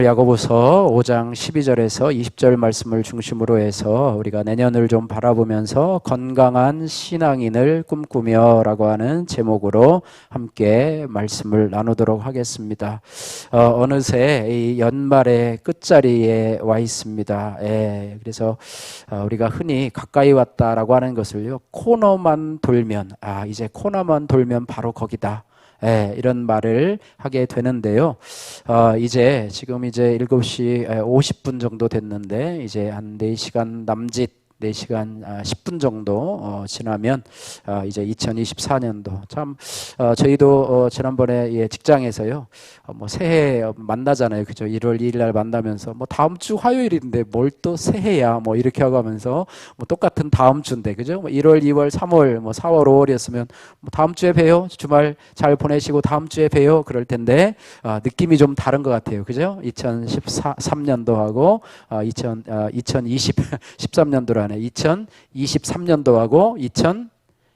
야고보서 5장 12절에서 20절 말씀을 중심으로 해서 우리가 내년을 좀 바라보면서 건강한 신앙인을 꿈꾸며 라고 하는 제목으로 함께 말씀을 나누도록 하겠습니다. 어느새 이 연말의 끝자리에 와 있습니다. 그래서 우리가 흔히 가까이 왔다라고 하는 것을요, 코너만 돌면, 이제 코너만 돌면 바로 거기다, 이런 말을 하게 되는데요. 지금 이제 7시 50분 정도 됐는데, 이제 한 4시간 남짓, 4시간 10분 정도 지나면 이제 2024년도 참 저희도 지난번에 직장에서요, 뭐 새해 만나잖아요, 그죠? 1월 2일 날 만나면서 뭐 다음 주 화요일인데 뭘 또 새해야 뭐 이렇게 하고 하면서 뭐 똑같은 다음 주인데, 그죠? 뭐 1월, 2월, 3월, 뭐 4월, 5월이었으면 뭐 다음 주에 봬요, 주말 잘 보내시고 다음 주에 봬요, 그럴 텐데 느낌이 좀 다른 것 같아요, 그죠? 2013년도하고 2023년도라는 2023년도하고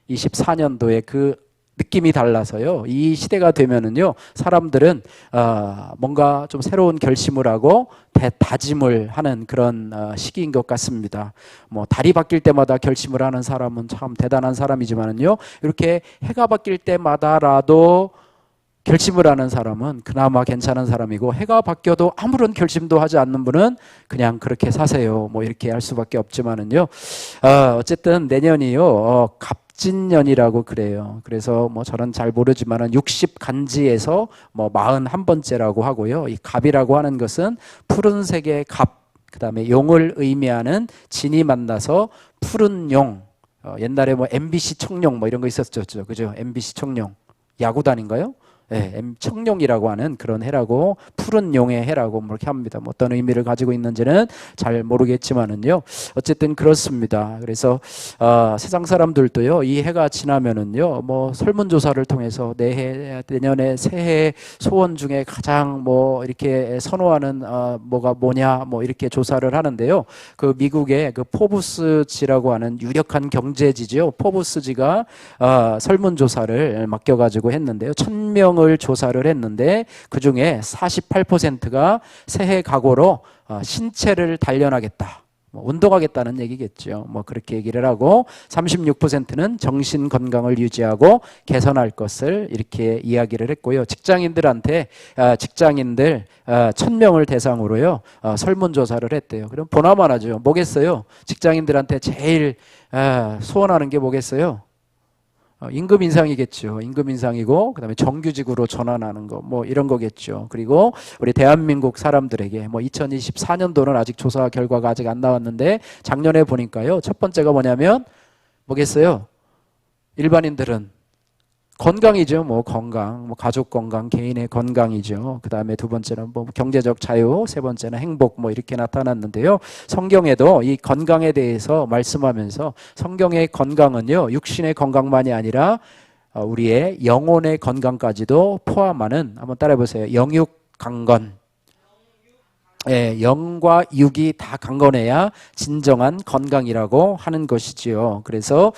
2024년도의 그 느낌이 달라서요, 이 시대가 되면은요, 사람들은 뭔가 좀 새로운 결심을 하고 다짐을 하는 그런 시기인 것 같습니다. 뭐 달이 바뀔 때마다 결심을 하는 사람은 참 대단한 사람이지만은요, 이렇게 해가 바뀔 때마다라도 결심을 하는 사람은 그나마 괜찮은 사람이고, 해가 바뀌어도 아무런 결심도 하지 않는 분은 그냥 그렇게 사세요, 뭐 이렇게 할 수밖에 없지만은요, 어쨌든 내년이요, 갑진년이라고 그래요. 그래서 뭐 저는 잘 모르지만은 60간지에서 뭐 41번째라고 하고요. 이 갑이라고 하는 것은 푸른색의 갑, 그 다음에 용을 의미하는 진이 만나서 푸른 용. 옛날에 뭐 MBC 청룡 뭐 이런 거 있었죠, 그죠? MBC 청룡 야구단인가요? 청룡이라고 하는 그런 해라고, 푸른 용의 해라고 뭐 이렇게 합니다. 뭐 어떤 의미를 가지고 있는지는 잘 모르겠지만은요, 어쨌든 그렇습니다. 그래서 세상 사람들도요, 이 해가 지나면은요, 뭐 설문조사를 통해서 내년에 새해 소원 중에 가장 뭐 이렇게 선호하는 뭐가 뭐냐 뭐 이렇게 조사를 하는데요, 그 미국의 그 포브스지라고 하는 유력한 경제지죠, 포브스지가 설문조사를 맡겨가지고 했는데요, 1000명을 조사를 했는데 그 중에 48%가 새해 각오로 신체를 단련하겠다, 뭐 운동하겠다는 얘기겠죠. 뭐 그렇게 얘기를 하고, 36%는 정신 건강을 유지하고 개선할 것을 이렇게 이야기를 했고요. 직장인들 1000명을 대상으로요, 설문조사를 했대요. 그럼 보나마나죠. 뭐겠어요? 직장인들한테 제일 소원하는 게 뭐겠어요? 임금 인상이겠죠. 임금 인상이고, 그다음에 정규직으로 전환하는 거, 뭐 이런 거겠죠. 그리고 우리 대한민국 사람들에게 뭐 2024년도는 아직 조사 결과가 아직 안 나왔는데, 작년에 보니까요, 첫 번째가 뭐냐면 뭐겠어요? 일반인들은 건강이죠. 뭐 건강, 뭐 가족 건강, 개인의 건강이죠. 그 다음에 두 번째는 뭐 경제적 자유, 세 번째는 행복, 뭐 이렇게 나타났는데요. 성경에도 이 건강에 대해서 말씀하면서, 성경의 건강은요, 육신의 건강만이 아니라 우리의 영혼의 건강까지도 포함하는, 한번 따라해보세요. 영육 강건. 영과 육이 다 강건해야 진정한 건강이라고 하는 것이지요. 그래서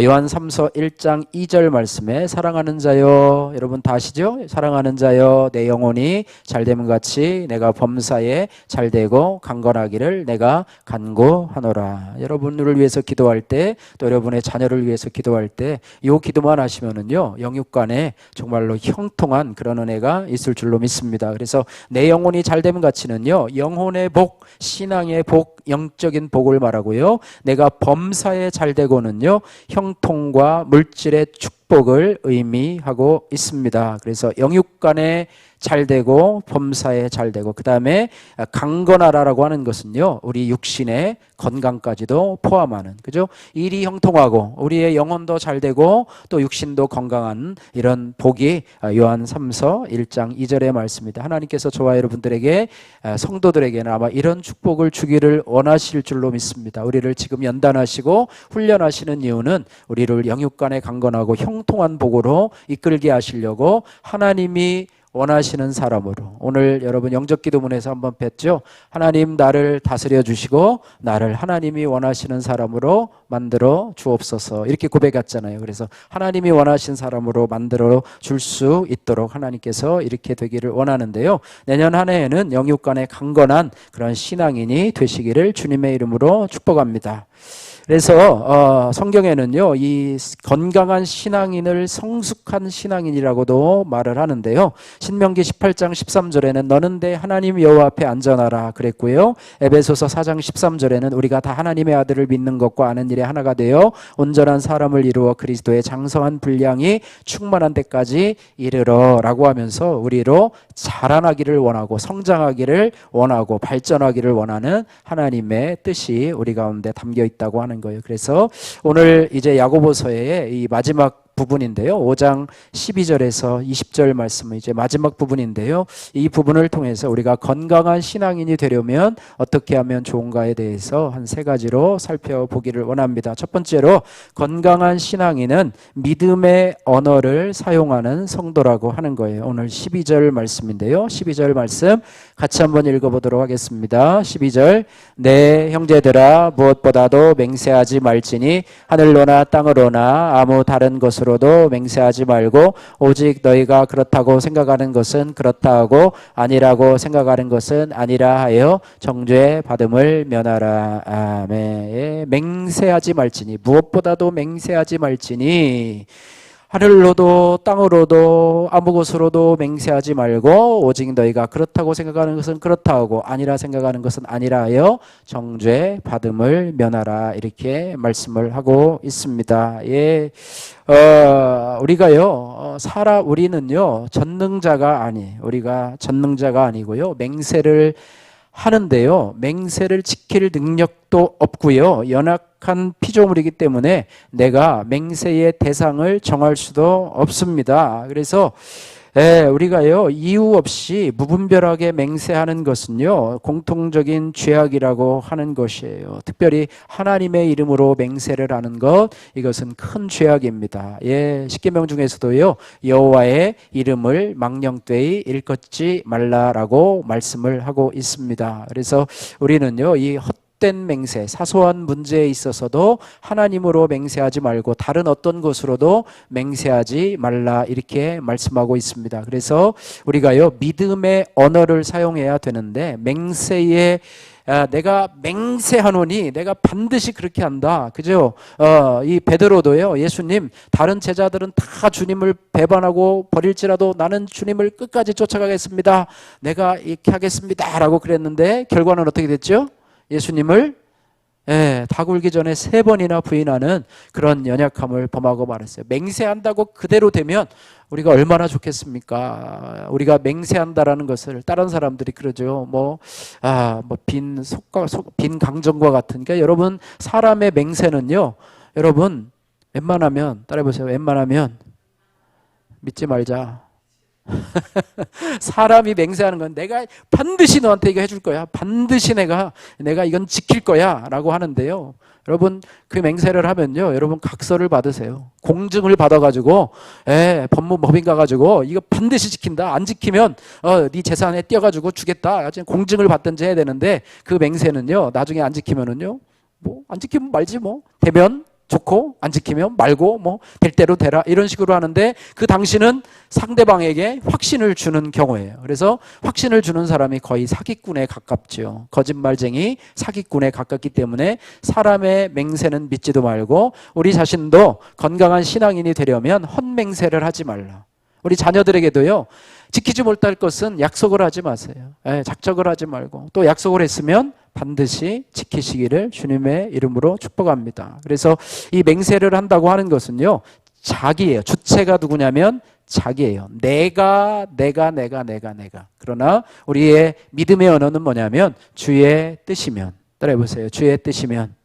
요한 3서 1장 2절 말씀에, 사랑하는 자여, 여러분 다 아시죠? 사랑하는 자여, 내 영혼이 잘됨 같이 내가 범사에 잘되고 강건하기를 내가 간구하노라. 여러분을 위해서 기도할 때, 또 여러분의 자녀를 위해서 기도할 때 이 기도만 하시면은요, 영육간에 정말로 형통한 그런 은혜가 있을 줄로 믿습니다. 그래서 내 영혼이 잘됨 같이는요, 영혼의 복, 신앙의 복, 영적인 복을 말하고요, 내가 범사에 잘되고는요, 형통과 물질의 축복을 의미하고 있습니다. 그래서 영육간에 잘되고 범사에 잘되고, 그 다음에 강건하라라고 하는 것은요, 우리 육신의 건강까지도 포함하는, 그죠? 일이 형통하고 우리의 영혼도 잘되고 또 육신도 건강한 이런 복이 요한 3서 1장 2절의 말씀입니다. 하나님께서 저와 여러분들에게, 성도들에게는 아마 이런 축복을 주기를 원하실 줄로 믿습니다. 우리를 지금 연단하시고 훈련하시는 이유는 우리를 영육간에 강건하고 형통한 복으로 이끌게 하시려고, 하나님이 원하시는 사람으로. 오늘 여러분 영적 기도문에서 한번 뵀죠. 하나님 나를 다스려 주시고 나를 하나님이 원하시는 사람으로 만들어 주옵소서 이렇게 고백했잖아요. 그래서 하나님이 원하신 사람으로 만들어 줄 수 있도록 하나님께서 이렇게 되기를 원하는데요. 내년 한 해에는 영육간의 강건한 그런 신앙인이 되시기를 주님의 이름으로 축복합니다. 그래서 성경에는요, 이 건강한 신앙인을 성숙한 신앙인이라고도 말을 하는데요. 신명기 18장 13절에는 너는 내 하나님 여호와 앞에 안전하라 그랬고요. 에베소서 4장 13절에는 우리가 다 하나님의 아들을 믿는 것과 아는 일에 하나가 되어 온전한 사람을 이루어 그리스도의 장성한 분량이 충만한 데까지 이르러라고 하면서 우리로 자라나기를 원하고 성장하기를 원하고 발전하기를 원하는 하나님의 뜻이 우리 가운데 담겨 있다고 하는 거예요. 그래서 오늘 이제 야고보서의 이 마지막 부분인데요. 5장 12절에서 20절 말씀은 이제 마지막 부분인데요. 이 부분을 통해서 우리가 건강한 신앙인이 되려면 어떻게 하면 좋은가에 대해서 한 세 가지로 살펴보기를 원합니다. 첫 번째로 건강한 신앙인은 믿음의 언어를 사용하는 성도라고 하는 거예요. 오늘 12절 말씀인데요. 12절 말씀 같이 한번 읽어보도록 하겠습니다. 12절 내 형제들아 무엇보다도 맹세하지 말지니 하늘로나 땅으로나 아무 다른 것으로도 맹세하지 말고 오직 너희가 그렇다고 생각하는 것은 그렇다 하고 아니라고 생각하는 것은 아니라 하여 정죄 받음을 면하라. 아멘. 맹세하지 말지니 무엇보다도 맹세하지 말지니 하늘로도 땅으로도 아무 곳으로도 맹세하지 말고 오직 너희가 그렇다고 생각하는 것은 그렇다 하고 아니라 생각하는 것은 아니라 하여 정죄 받음을 면하라 이렇게 말씀을 하고 있습니다. 예, 우리가요 우리는요 우리가 전능자가 아니고요 맹세를 하는데요. 맹세를 지킬 능력도 없고요. 연약한 피조물이기 때문에 내가 맹세의 대상을 정할 수도 없습니다. 그래서 우리가요 이유 없이 무분별하게 맹세하는 것은요 공통적인 죄악이라고 하는 것이에요. 특별히 하나님의 이름으로 맹세를 하는 것 이것은 큰 죄악입니다. 십계명 중에서도요 여호와의 이름을 망령되이 일컫지 말라라고 말씀을 하고 있습니다. 그래서 우리는요 이 헛된 맹세, 사소한 문제에 있어서도 하나님으로 맹세하지 말고 다른 어떤 것으로도 맹세하지 말라 이렇게 말씀하고 있습니다. 그래서 우리가요 믿음의 언어를 사용해야 되는데 맹세에 내가 맹세하노니 내가 반드시 그렇게 한다. 그죠? 이 베드로도요 예수님 다른 제자들은 다 주님을 배반하고 버릴지라도 나는 주님을 끝까지 쫓아가겠습니다. 내가 이렇게 하겠습니다 라고 그랬는데 결과는 어떻게 됐죠? 예수님을 다 굴기 전에 3번이나 부인하는 그런 연약함을 범하고 말았어요. 맹세한다고 그대로 되면 우리가 얼마나 좋겠습니까? 우리가 맹세한다라는 것을 다른 사람들이 그러죠. 빈 강정과 같은. 그러니까 여러분 사람의 맹세는요. 여러분 웬만하면 따라해보세요. 웬만하면 믿지 말자. 사람이 맹세하는 건 내가 반드시 너한테 이거 해줄 거야. 반드시 내가 이건 지킬 거야 라고 하는데요. 여러분 그 맹세를 하면요 여러분 각서를 받으세요. 공증을 받아가지고 법무법인 가가지고 이거 반드시 지킨다. 안 지키면 네 재산에 떼어가지고 주겠다. 공증을 받든지 해야 되는데 그 맹세는요 나중에 안 지키면은요 안 지키면 말지 되면 좋고 안 지키면 말고 될 대로 되라 이런 식으로 하는데 그 당시는 상대방에게 확신을 주는 경우예요. 그래서 확신을 주는 사람이 거의 사기꾼에 가깝죠. 거짓말쟁이 사기꾼에 가깝기 때문에 사람의 맹세는 믿지도 말고 우리 자신도 건강한 신앙인이 되려면 헛맹세를 하지 말라. 우리 자녀들에게도요 지키지 못할 것은 약속을 하지 마세요. 작정을 하지 말고 또 약속을 했으면 반드시 지키시기를 주님의 이름으로 축복합니다. 그래서 이 맹세를 한다고 하는 것은요 자기예요. 주체가 누구냐면 자기예요. 내가. 그러나 우리의 믿음의 언어는 뭐냐면 주의 뜻이면. 따라해보세요. 주의 뜻이면.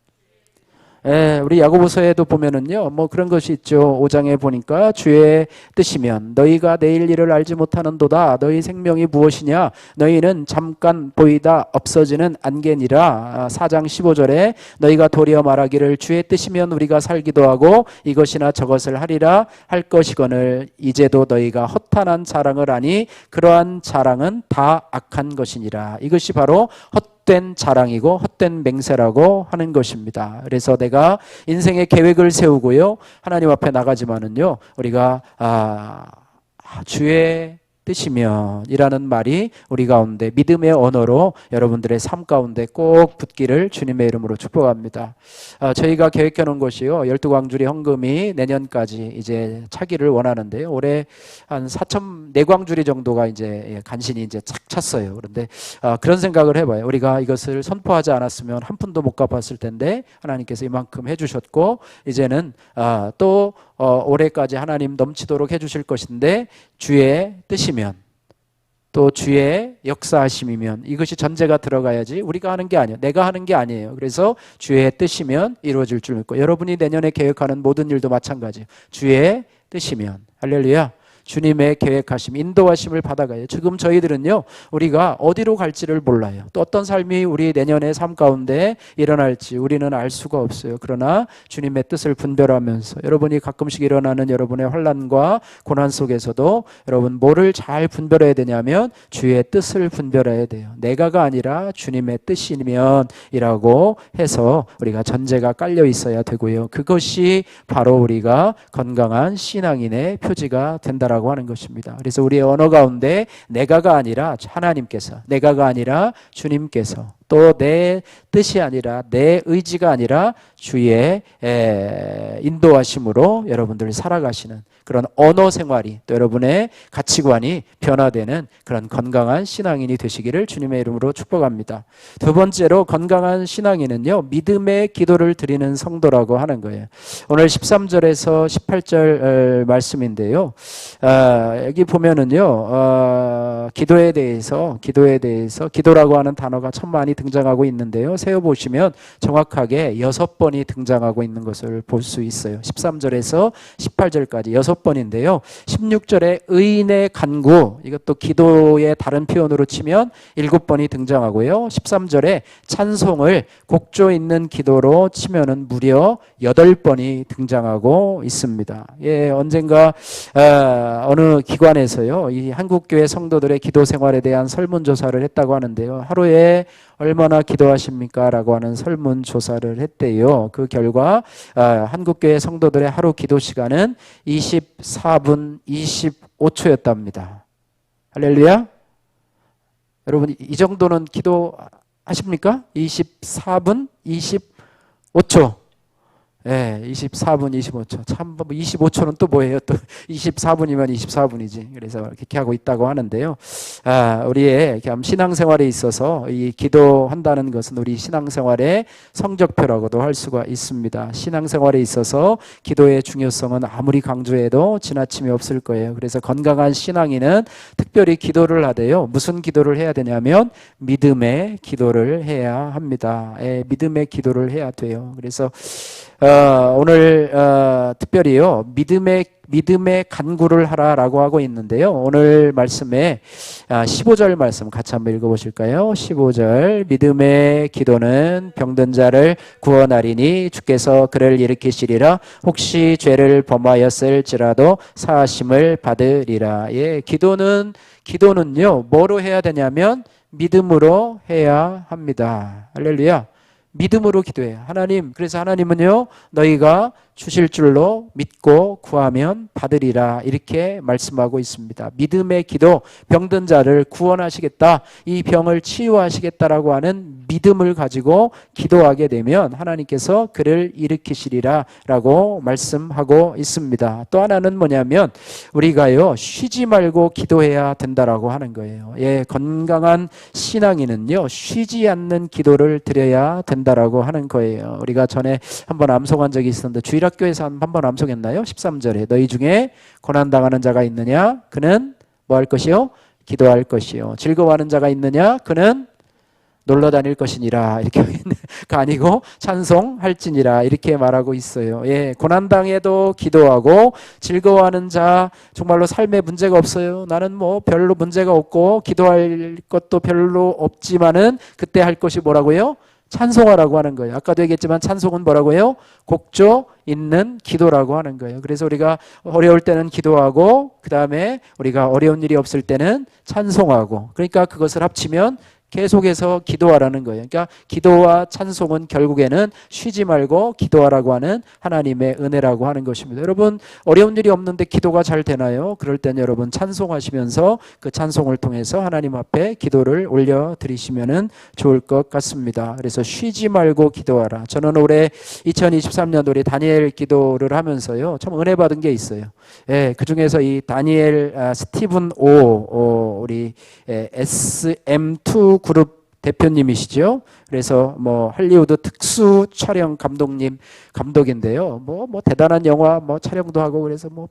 우리 야고보서에도 보면은요, 뭐 그런 것이 있죠. 5장에 보니까 주의 뜻이면 너희가 내일 일을 알지 못하는도다. 너희 생명이 무엇이냐? 너희는 잠깐 보이다 없어지는 안개니라. 4장 15절에 너희가 도리어 말하기를 주의 뜻이면 우리가 살기도 하고 이것이나 저것을 하리라 할 것이거늘 이제도 너희가 허탄한 자랑을 하니 그러한 자랑은 다 악한 것이니라. 이것이 바로 헛된 자랑이고 헛된 맹세라고 하는 것입니다. 그래서 내가 인생의 계획을 세우고요, 하나님 앞에 나가지만은요, 우리가 주의 뜻이면 이라는 말이 우리 가운데 믿음의 언어로 여러분들의 삶 가운데 꼭 붙기를 주님의 이름으로 축복합니다. 저희가 계획해 놓은 것이요, 12광주리 헌금이 내년까지 이제 차기를 원하는데요, 올해 한 4광주리 정도가 이제 간신히 이제 착 찼어요. 그런데 그런 생각을 해봐요. 우리가 이것을 선포하지 않았으면 한 푼도 못 갚았을 텐데 하나님께서 이만큼 해주셨고 이제는 또 올해까지 하나님 넘치도록 해주실 것인데 주의 뜻이면 또 주의 역사하심이면 이것이 전제가 들어가야지 우리가 하는 게 아니에요. 내가 하는 게 아니에요. 그래서 주의 뜻이면 이루어질 줄 믿고, 여러분이 내년에 계획하는 모든 일도 마찬가지예요. 주의 뜻이면. 할렐루야. 주님의 계획하심, 인도하심을 받아가요. 지금 저희들은요, 우리가 어디로 갈지를 몰라요. 또 어떤 삶이 우리 내년의 삶 가운데 일어날지 우리는 알 수가 없어요. 그러나 주님의 뜻을 분별하면서 여러분이 가끔씩 일어나는 여러분의 환난과 고난 속에서도 여러분 뭐를 잘 분별해야 되냐면 주의 뜻을 분별해야 돼요. 내가가 아니라 주님의 뜻이면 이라고 해서 우리가 전제가 깔려 있어야 되고요. 그것이 바로 우리가 건강한 신앙인의 표지가 된다라고 하는 것입니다. 그래서 우리의 언어 가운데 내가가 아니라 하나님께서, 내가가 아니라 주님께서, 또 내 뜻이 아니라 내 의지가 아니라 주의 인도하심으로 여러분들이 살아가시는 그런 언어 생활이, 또 여러분의 가치관이 변화되는 그런 건강한 신앙인이 되시기를 주님의 이름으로 축복합니다. 두 번째로 건강한 신앙인은요, 믿음의 기도를 드리는 성도라고 하는 거예요. 오늘 13절에서 18절 말씀인데요, 여기 보면은요, 기도에 대해서 기도라고 하는 단어가 참 많이 등장하고 있는데요, 세어보시면 정확하게 6번이 등장하고 있는 것을 볼 수 있어요. 13절에서 18절까지 6번인데요 16절에 의인의 간구, 이것도 기도의 다른 표현으로 치면 7번이 등장하고요, 13절에 찬송을 곡조 있는 기도로 치면은 무려 8번이 등장하고 있습니다. 언젠가 어느 기관에서요, 이 한국교회 성도들의 기도 생활에 대한 설문조사를 했다고 하는데요, 하루에 얼마나 기도하십니까? 라고 하는 설문조사를 했대요. 그 결과 한국교회 성도들의 하루 기도 시간은 24분 25초였답니다. 할렐루야. 여러분 이 정도는 기도하십니까? 24분 25초. 24분 25초. 참 25초는 또 뭐예요? 또 24분이면 24분이지. 그래서 그렇게 하고 있다고 하는데요. 우리의 신앙생활에 있어서 이 기도한다는 것은 우리 신앙생활의 성적표라고도 할 수가 있습니다. 신앙생활에 있어서 기도의 중요성은 아무리 강조해도 지나침이 없을 거예요. 그래서 건강한 신앙인은 특별히 기도를 하되요. 무슨 기도를 해야 되냐면 믿음의 기도를 해야 합니다. 믿음의 기도를 해야 돼요. 그래서 오늘 특별히요, 믿음의 간구를 하라라고 하고 있는데요, 오늘 말씀에 15절 말씀 같이 한번 읽어보실까요? 15절, 믿음의 기도는 병든 자를 구원하리니 주께서 그를 일으키시리라. 혹시 죄를 범하였을지라도 사하심을 받으리라. 기도는요 뭐로 해야 되냐면 믿음으로 해야 합니다. 할렐루야. 믿음으로 기도해요. 하나님, 그래서 하나님은요, 너희가 주실 줄로 믿고 구하면 받으리라, 이렇게 말씀하고 있습니다. 믿음의 기도, 병든 자를 구원하시겠다, 이 병을 치유하시겠다라고 하는 믿음을 가지고 기도하게 되면 하나님께서 그를 일으키시리라 라고 말씀하고 있습니다. 또 하나는 뭐냐면 우리가요, 쉬지 말고 기도해야 된다라고 하는 거예요. 건강한 신앙인은요, 쉬지 않는 기도를 드려야 된다라고 하는 거예요. 우리가 전에 한번 암송한 적이 있었는데, 주일학교에서 한번 암송했나요? 13절에 너희 중에 고난당하는 자가 있느냐? 그는 뭐 할 것이요? 기도할 것이요. 즐거워하는 자가 있느냐? 그는 놀러 다닐 것이니라 이렇게 가 아니고 찬송할지니라 이렇게 말하고 있어요. 예, 고난당해도 기도하고 즐거워하는 자 정말로 삶에 문제가 없어요. 나는 뭐 별로 문제가 없고 기도할 것도 별로 없지만은 그때 할 것이 뭐라고요? 찬송하라고 하는 거예요. 아까도 얘기했지만 찬송은 뭐라고요? 곡조 있는 기도라고 하는 거예요. 그래서 우리가 어려울 때는 기도하고 그 다음에 우리가 어려운 일이 없을 때는 찬송하고 그러니까 그것을 합치면 계속해서 기도하라는 거예요. 그러니까 기도와 찬송은 결국에는 쉬지 말고 기도하라고 하는 하나님의 은혜라고 하는 것입니다. 여러분 어려운 일이 없는데 기도가 잘 되나요? 그럴 때는 여러분 찬송하시면서 그 찬송을 통해서 하나님 앞에 기도를 올려드리시면 좋을 것 같습니다. 그래서 쉬지 말고 기도하라. 저는 올해 2023년 우리 다니엘 기도를 하면서요 참 은혜 받은 게 있어요. 예, 그 중에서 이 다니엘 스티븐 오 우리 SM2 그룹 대표님이시죠. 그래서 뭐 할리우드 특수 촬영 감독인데요. 뭐 대단한 영화 뭐 촬영도 하고 그래서 뭐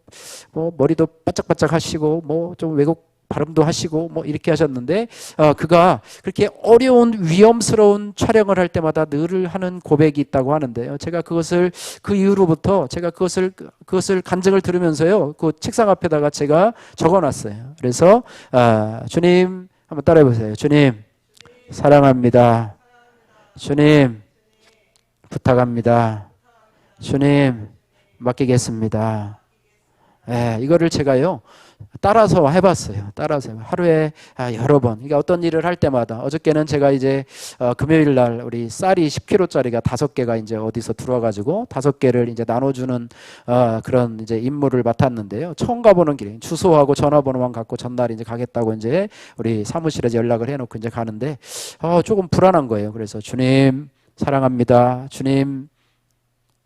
머리도 바짝바짝 하시고 뭐 좀 외국 발음도 하시고 뭐 이렇게 하셨는데 그가 그렇게 어려운 위험스러운 촬영을 할 때마다 늘 하는 고백이 있다고 하는데요. 제가 그것을 그 이후로부터 제가 그것을 간증을 들으면서요. 그 책상 앞에다가 제가 적어놨어요. 그래서 주님 한번 따라해 보세요. 주님 사랑합니다. 주님 부탁합니다. 주님 맡기겠습니다. 예, 이거를 제가요 따라서 해봤어요. 하루에 여러 번. 그러니까 어떤 일을 할 때마다 어저께는 제가 이제 금요일 날 우리 쌀이 10kg짜리가 5개가 이제 어디서 들어와가지고 5개를 이제 나눠주는 그런 이제 임무를 맡았는데요. 처음 가보는 길에 주소하고 전화번호만 갖고 전날 이제 가겠다고 이제 우리 사무실에서 연락을 해놓고 이제 가는데 조금 불안한 거예요. 그래서 주님 사랑합니다. 주님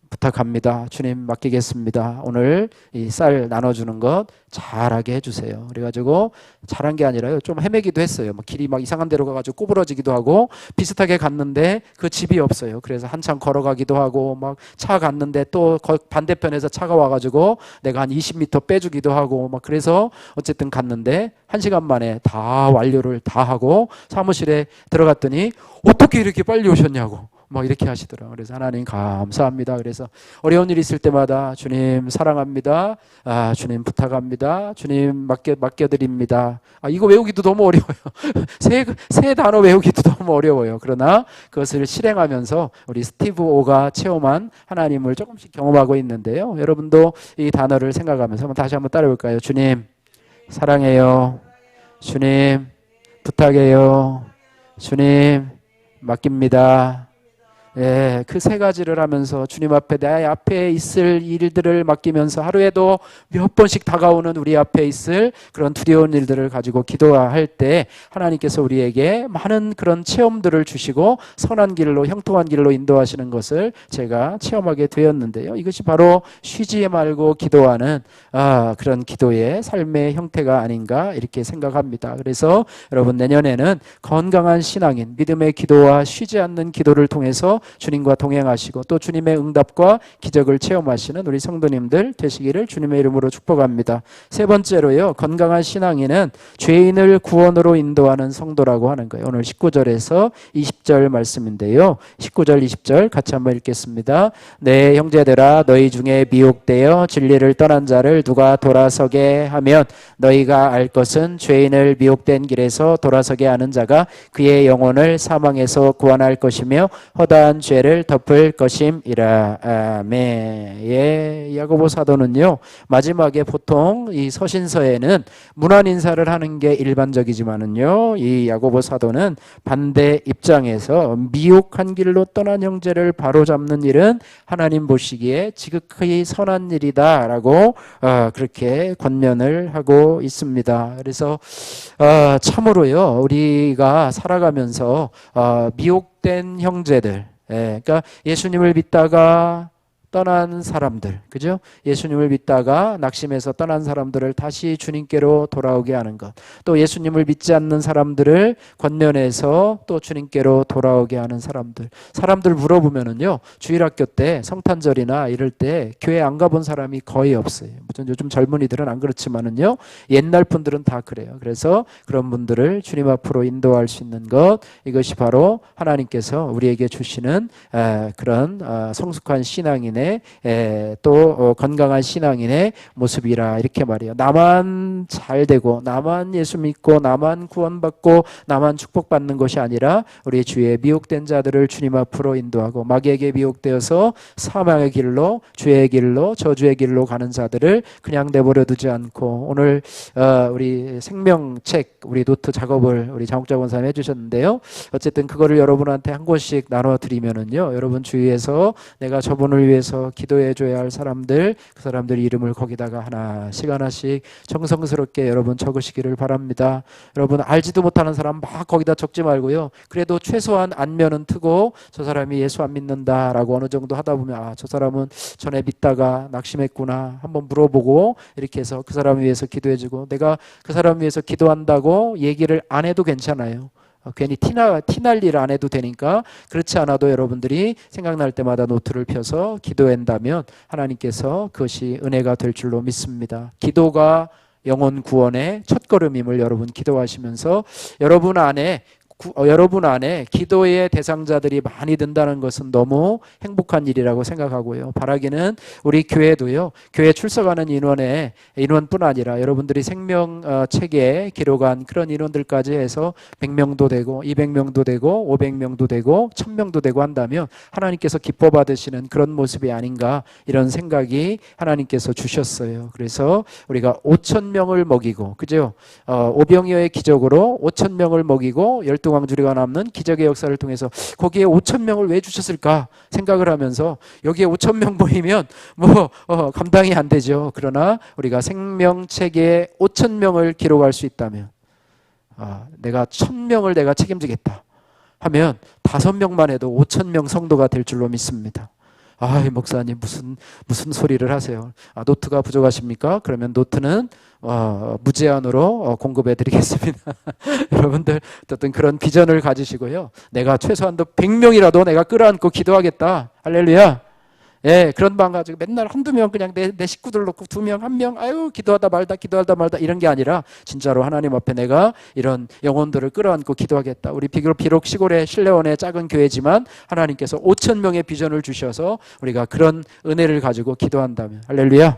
부탁합니다. 주님 맡기겠습니다. 오늘 이 쌀 나눠주는 것 잘하게 해주세요. 그래가지고 잘한 게 아니라요. 좀 헤매기도 했어요. 막 길이 막 이상한 데로 가가지고 구부러지기도 하고 비슷하게 갔는데 그 집이 없어요. 그래서 한참 걸어가기도 하고 막 차 갔는데 또 반대편에서 차가 와가지고 내가 한 20m 빼주기도 하고 막 그래서 어쨌든 갔는데 1시간 만에 다 완료를 다 하고 사무실에 들어갔더니 어떻게 이렇게 빨리 오셨냐고. 막 이렇게 하시더라고요. 그래서 하나님 감사합니다. 그래서 어려운 일 있을 때마다 주님 사랑합니다. 주님 부탁합니다. 주님 맡겨드립니다. 이거 외우기도 너무 어려워요. 세 단어 외우기도 너무 어려워요. 그러나 그것을 실행하면서 우리 스티브 오가 체험한 하나님을 조금씩 경험하고 있는데요. 여러분도 이 단어를 생각하면서 다시 한번 따라해볼까요? 주님 사랑해요. 주님 부탁해요. 주님 맡깁니다. 예, 그 세 가지를 하면서 주님 앞에 내 앞에 있을 일들을 맡기면서 하루에도 몇 번씩 다가오는 우리 앞에 있을 그런 두려운 일들을 가지고 기도할 때 하나님께서 우리에게 많은 그런 체험들을 주시고 선한 길로 형통한 길로 인도하시는 것을 제가 체험하게 되었는데요. 이것이 바로 쉬지 말고 기도하는 그런 기도의 삶의 형태가 아닌가 이렇게 생각합니다. 그래서 여러분 내년에는 건강한 신앙인 믿음의 기도와 쉬지 않는 기도를 통해서 주님과 동행하시고 또 주님의 응답과 기적을 체험하시는 우리 성도님들 되시기를 주님의 이름으로 축복합니다. 세 번째로요. 건강한 신앙인은 죄인을 구원으로 인도하는 성도라고 하는 거예요. 오늘 19절에서 20절 말씀인데요. 19절 20절 같이 한번 읽겠습니다. 내 형제들아 너희 중에 미혹되어 진리를 떠난 자를 누가 돌아서게 하면 너희가 알 것은 죄인을 미혹된 길에서 돌아서게 하는 자가 그의 영혼을 사망에서 구원할 것이며 허다한 죄를 덮을 것임이라. 아멘. 예, 야고보 사도는요 마지막에 보통 이 서신서에는 문안 인사를 하는 게 일반적이지만은요 이 야고보 사도는 반대 입장에서 미혹한 길로 떠난 형제를 바로잡는 일은 하나님 보시기에 지극히 선한 일이다라고 그렇게 권면을 하고 있습니다. 그래서 참으로요 우리가 살아가면서 미혹된 형제들, 그러니까 예수님을 믿다가 떠난 사람들, 그죠? 예수님을 믿다가 낙심해서 떠난 사람들을 다시 주님께로 돌아오게 하는 것. 또 예수님을 믿지 않는 사람들을 권면해서 또 주님께로 돌아오게 하는 사람들. 사람들 물어보면은요, 주일학교 때 성탄절이나 이럴 때 교회 안 가본 사람이 거의 없어요. 무슨 요즘 젊은이들은 안 그렇지만은요, 옛날 분들은 다 그래요. 그래서 그런 분들을 주님 앞으로 인도할 수 있는 것, 이것이 바로 하나님께서 우리에게 주시는 그런 성숙한 신앙인의 또 건강한 신앙인의 모습이라 이렇게 말해요. 나만 잘 되고 나만 예수 믿고 나만 구원받고 나만 축복받는 것이 아니라 우리 주의 미혹된 자들을 주님 앞으로 인도하고 마귀에게 미혹되어서 사망의 길로 죄의 길로 저주의 길로 가는 자들을 그냥 내버려 두지 않고 오늘 우리 생명책 우리 노트 작업을 우리 장욱자 권사님 해주셨는데요. 어쨌든 그거를 여러분한테 한 권씩 나눠드리면은요, 여러분 주위에서 내가 저분을 위해서 기도해 줘야 할 사람들, 그 사람들 이름을 거기다가 하나씩 정성스럽게 여러분 적으시기를 바랍니다. 여러분 알지도 못하는 사람 막 거기다 적지 말고요, 그래도 최소한 안면은 트고 저 사람이 예수 안 믿는다라고 어느 정도 하다 보면 저 사람은 전에 믿다가 낙심했구나 한번 물어보고 이렇게 해서 그 사람을 위해서 기도해 주고, 내가 그 사람을 위해서 기도한다고 얘기를 안 해도 괜찮아요. 괜히 티날 일 안 해도 되니까, 그렇지 않아도 여러분들이 생각날 때마다 노트를 펴서 기도한다면 하나님께서 그것이 은혜가 될 줄로 믿습니다. 기도가 영혼 구원의 첫걸음임을 여러분 기도하시면서 여러분 안에 기도의 대상자들이 많이 든다는 것은 너무 행복한 일이라고 생각하고요. 바라기는 우리 교회도요, 교회 출석하는 인원뿐 아니라 여러분들이 생명책에 기록한 그런 인원들까지 해서 100명도 되고 200명도 되고 500명도 되고 1000명도 되고 한다면 하나님께서 기뻐 받으시는 그런 모습이 아닌가, 이런 생각이 하나님께서 주셨어요. 그래서 우리가 5000명을 먹이고, 그죠? 오병이어의 기적으로 5000명을 먹이고 12광주리가 남는 기적의 역사를 통해서 거기에 5,000명을 왜 주셨을까 생각을 하면서, 여기에 5,000명 모이면 감당이 안 되죠. 그러나 우리가 생명책에 5,000명을 기록할 수 있다면, 내가 1,000명을 내가 책임지겠다 하면 5명만 해도 5,000명 성도가 될 줄로 믿습니다. 목사님 무슨 소리를 하세요? 노트가 부족하십니까? 그러면 노트는 무제한으로 공급해 드리겠습니다. 여러분들 어떤 그런 비전을 가지시고요, 내가 최소한도 100명이라도 내가 끌어안고 기도하겠다. 할렐루야. 예, 그런 마음 가지고 맨날 한두 명 그냥 내 식구들 놓고 2명, 1명 기도하다 말다 이런 게 아니라 진짜로 하나님 앞에 내가 이런 영혼들을 끌어안고 기도하겠다. 우리 비록 시골의 신뢰원의 작은 교회지만 하나님께서 5,000명의 비전을 주셔서 우리가 그런 은혜를 가지고 기도한다면, 할렐루야.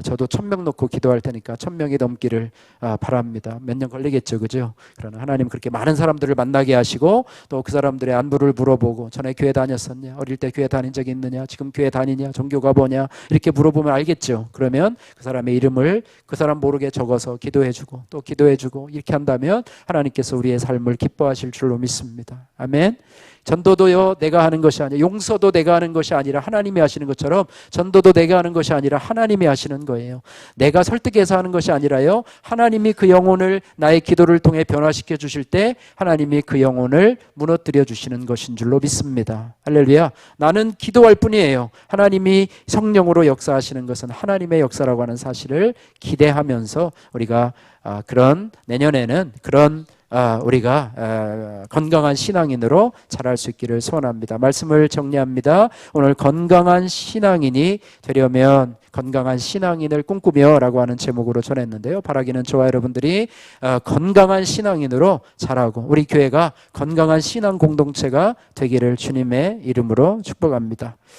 저도 1,000명 놓고 기도할 테니까 1,000명이 넘기를 바랍니다. 몇 년 걸리겠죠, 그죠? 그러나 하나님 그렇게 많은 사람들을 만나게 하시고 또 그 사람들의 안부를 물어보고, 전에 교회 다녔었냐? 어릴 때 교회 다닌 적이 있느냐? 지금 교회 다니냐? 종교가 뭐냐? 이렇게 물어보면 알겠죠. 그러면 그 사람의 이름을 그 사람 모르게 적어서 기도해주고 또 기도해주고 이렇게 한다면 하나님께서 우리의 삶을 기뻐하실 줄로 믿습니다. 아멘. 전도도요, 내가 하는 것이 아니라, 용서도 내가 하는 것이 아니라 하나님이 하시는 것처럼 전도도 내가 하는 것이 아니라 하나님이 하시는 거예요. 내가 설득해서 하는 것이 아니라요, 하나님이 그 영혼을 나의 기도를 통해 변화시켜 주실 때 하나님이 그 영혼을 무너뜨려 주시는 것인 줄로 믿습니다. 할렐루야. 나는 기도할 뿐이에요. 하나님이 성령으로 역사하시는 것은 하나님의 역사라고 하는 사실을 기대하면서 우리가 그런 내년에는 그런 우리가 건강한 신앙인으로 자랄 수 있기를 소원합니다. 말씀을 정리합니다. 오늘 건강한 신앙인이 되려면 건강한 신앙인을 꿈꾸며 라고 하는 제목으로 전했는데요. 바라기는 저와 여러분들이 건강한 신앙인으로 자라고 우리 교회가 건강한 신앙 공동체가 되기를 주님의 이름으로 축복합니다.